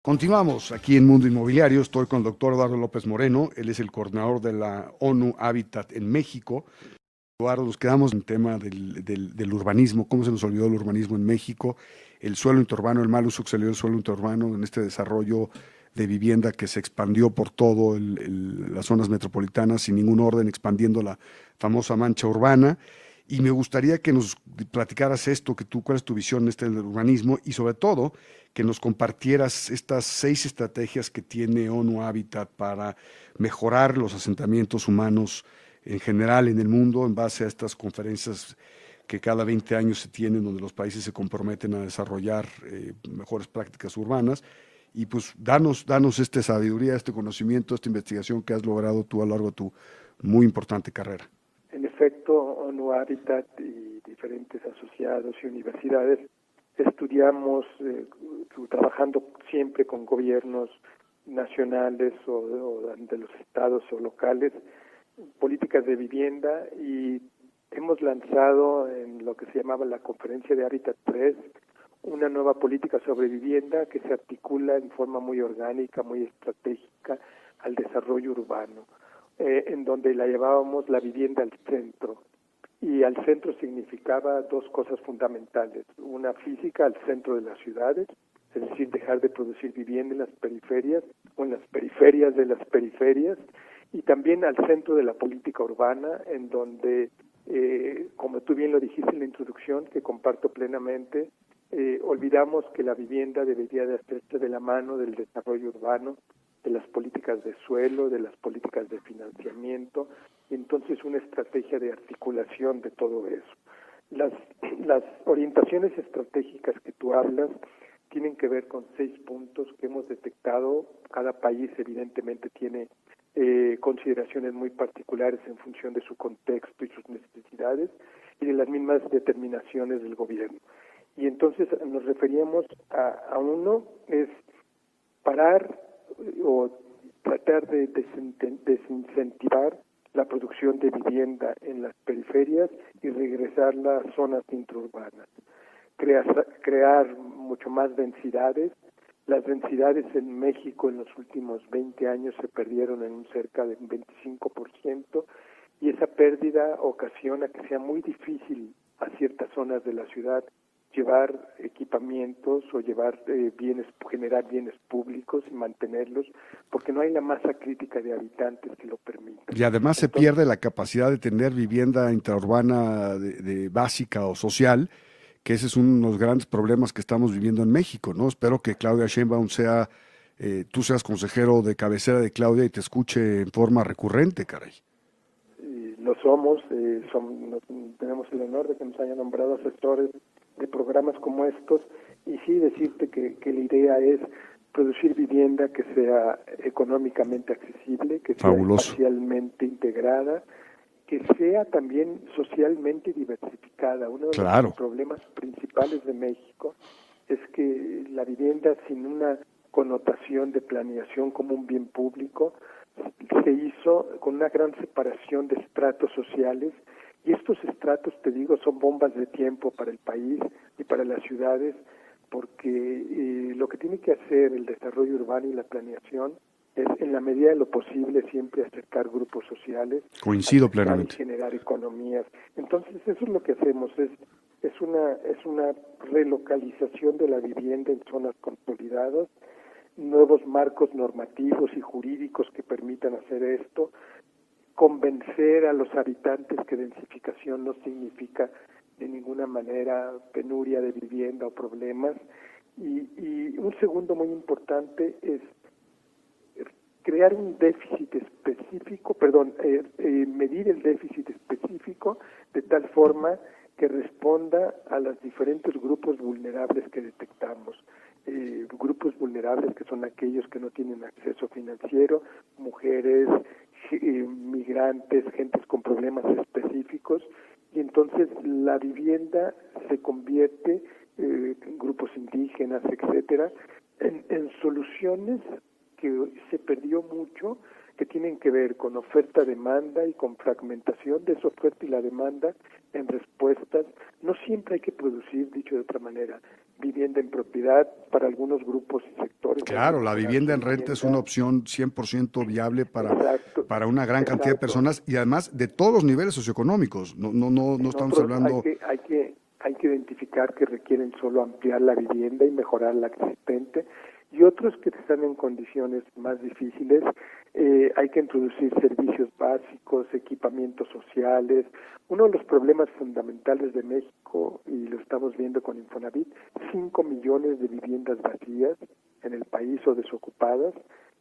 Continuamos aquí en Mundo Inmobiliario. Estoy con el doctor Eduardo López Moreno. Él es el coordinador de la ONU Habitat en México. Eduardo, nos quedamos en el tema del urbanismo. ¿Cómo se nos olvidó el urbanismo en México? El suelo interurbano, el mal uso que se le dio al suelo interurbano en este desarrollo de vivienda que se expandió por todo las zonas metropolitanas sin ningún orden, expandiendo la famosa mancha urbana. Y me gustaría que nos platicaras esto, cuál es tu visión en este del urbanismo y sobre todo que nos compartieras estas 6 estrategias que tiene ONU Habitat para mejorar los asentamientos humanos en general en el mundo en base a estas conferencias que cada 20 años se tienen donde los países se comprometen a desarrollar mejores prácticas urbanas. Y pues danos esta sabiduría, este conocimiento, esta investigación que has logrado tú a lo largo de tu muy importante carrera. En efecto, ONU Habitat y diferentes asociados y universidades estudiamos, trabajando siempre con gobiernos nacionales o de los estados o locales, políticas de vivienda, y hemos lanzado en lo que se llamaba la Conferencia de Hábitat 3 una nueva política sobre vivienda que se articula en forma muy orgánica, muy estratégica al desarrollo urbano, en donde la llevábamos la vivienda al centro. Y al centro significaba dos cosas fundamentales: una física al centro de las ciudades, es decir, dejar de producir vivienda en las periferias o en las periferias de las periferias, y también al centro de la política urbana, en donde, como tú bien lo dijiste en la introducción, que comparto plenamente, olvidamos que la vivienda debería de hacerse de la mano del desarrollo urbano, de las políticas de suelo, de las políticas de financiamiento, y entonces una estrategia de articulación de todo eso. Las orientaciones estratégicas que tú hablas tienen que ver con 6 puntos que hemos detectado. Cada país evidentemente tiene consideraciones muy particulares en función de su contexto y sus necesidades y de las mismas determinaciones del gobierno. Y entonces nos referíamos a uno, es parar o tratar de desincentivar la producción de vivienda en las periferias y regresarla a zonas intraurbanas. Crear mucho más densidades. Las densidades en México en los últimos 20 años se perdieron en un cerca de un 25%, y esa pérdida ocasiona que sea muy difícil a ciertas zonas de la ciudad llevar equipamientos o generar bienes públicos y mantenerlos, porque no hay la masa crítica de habitantes que lo permita. Y además se Entonces, pierde la capacidad de tener vivienda intraurbana de básica o social, que ese es uno de los grandes problemas que estamos viviendo en México, ¿no? Espero que Claudia Sheinbaum tú seas consejero de cabecera de Claudia y te escuche en forma recurrente, caray. lo somos, tenemos el honor de que nos hayan nombrado asesores de programas como estos, y sí decirte que la idea es producir vivienda que sea económicamente accesible, que sea Fabuloso. espacialmente integrada, que sea también socialmente diversificada. Uno de los Claro. problemas principales de México es que la vivienda, sin una connotación de planeación como un bien público, se hizo con una gran separación de estratos sociales, y estos estratos, te digo, son bombas de tiempo para el país y para las ciudades, porque lo que tiene que hacer el desarrollo urbano y la planeación es, en la medida de lo posible, siempre acercar grupos sociales, Coincido acercar y plenamente. generar economías. Entonces eso es lo que hacemos, es una relocalización de la vivienda en zonas consolidadas, nuevos marcos normativos y jurídicos que permitan hacer esto, convencer a los habitantes que densificación no significa de ninguna manera penuria de vivienda o problemas. Y un segundo muy importante es crear un déficit específico, medir el déficit específico de tal forma que responda a los diferentes grupos vulnerables que detectamos. Grupos vulnerables que son aquellos que no tienen acceso financiero, mujeres, migrantes, gentes con problemas específicos, y entonces la vivienda se convierte, grupos indígenas, etcétera, en soluciones que se perdió mucho, que tienen que ver con oferta-demanda y con fragmentación de esa oferta y la demanda en respuestas. No siempre hay que producir, dicho de otra manera, vivienda en propiedad para algunos grupos y sectores. Claro, la vivienda en renta es una opción 100% viable Exacto, para una gran cantidad de personas y además de todos los niveles socioeconómicos. No estamos Otros hablando... hay que identificar que requieren solo ampliar la vivienda y mejorar la existente, y otros que están en condiciones más difíciles. Hay que introducir servicios básicos, equipamientos sociales. Uno de los problemas fundamentales de México, y lo estamos viendo con Infonavit, 5 millones de viviendas vacías en el país o desocupadas,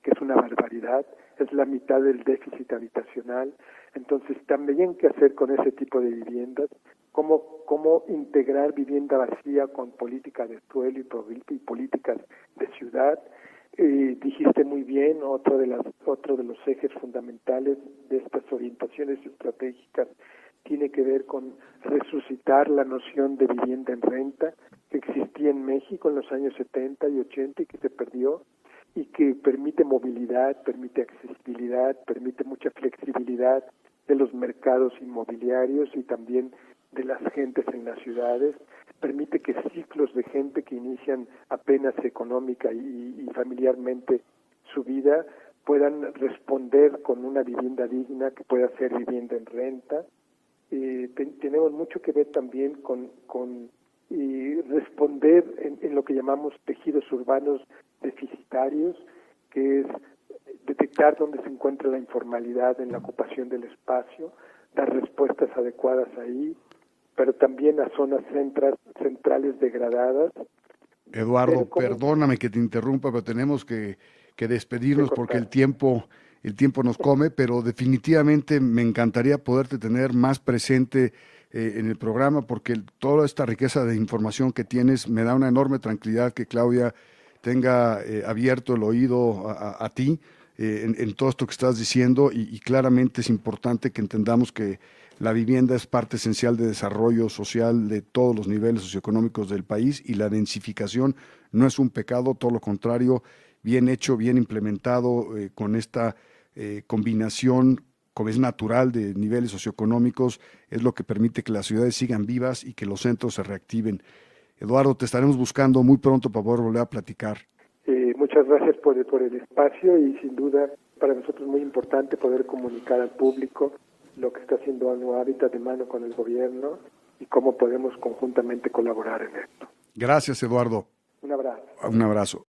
que es una barbaridad, es la mitad del déficit habitacional. Entonces, también qué hacer con ese tipo de viviendas, cómo integrar vivienda vacía con política de suelo y políticas de ciudad. Dijiste muy bien, otro de los ejes fundamentales de estas orientaciones estratégicas tiene que ver con resucitar la noción de vivienda en renta que existía en México en los años 70 y 80 y que se perdió, y que permite movilidad, permite accesibilidad, permite mucha flexibilidad de los mercados inmobiliarios y también de las gentes en las ciudades, permite que ciclos de gente que inician apenas económica y familiarmente su vida puedan responder con una vivienda digna que pueda ser vivienda en renta. Tenemos mucho que ver también con responder en lo que llamamos tejidos urbanos deficitarios, que es detectar dónde se encuentra la informalidad en la ocupación del espacio, dar respuestas adecuadas ahí, pero también a zonas centrales degradadas. Eduardo, perdóname que te interrumpa, pero tenemos que despedirnos porque el tiempo nos come, pero definitivamente me encantaría poderte tener más presente en el programa porque toda esta riqueza de información que tienes me da una enorme tranquilidad que Claudia tenga abierto el oído a ti en todo esto que estás diciendo y claramente es importante que entendamos que la vivienda es parte esencial de desarrollo social de todos los niveles socioeconómicos del país y la densificación no es un pecado, todo lo contrario, bien hecho, bien implementado con esta combinación, como es natural, de niveles socioeconómicos, es lo que permite que las ciudades sigan vivas y que los centros se reactiven. Eduardo, te estaremos buscando muy pronto para poder volver a platicar. Muchas gracias por el espacio y sin duda para nosotros es muy importante poder comunicar al público lo que está haciendo ONU Habitat de mano con el gobierno y cómo podemos conjuntamente colaborar en esto. Gracias, Eduardo. Un abrazo. Un abrazo.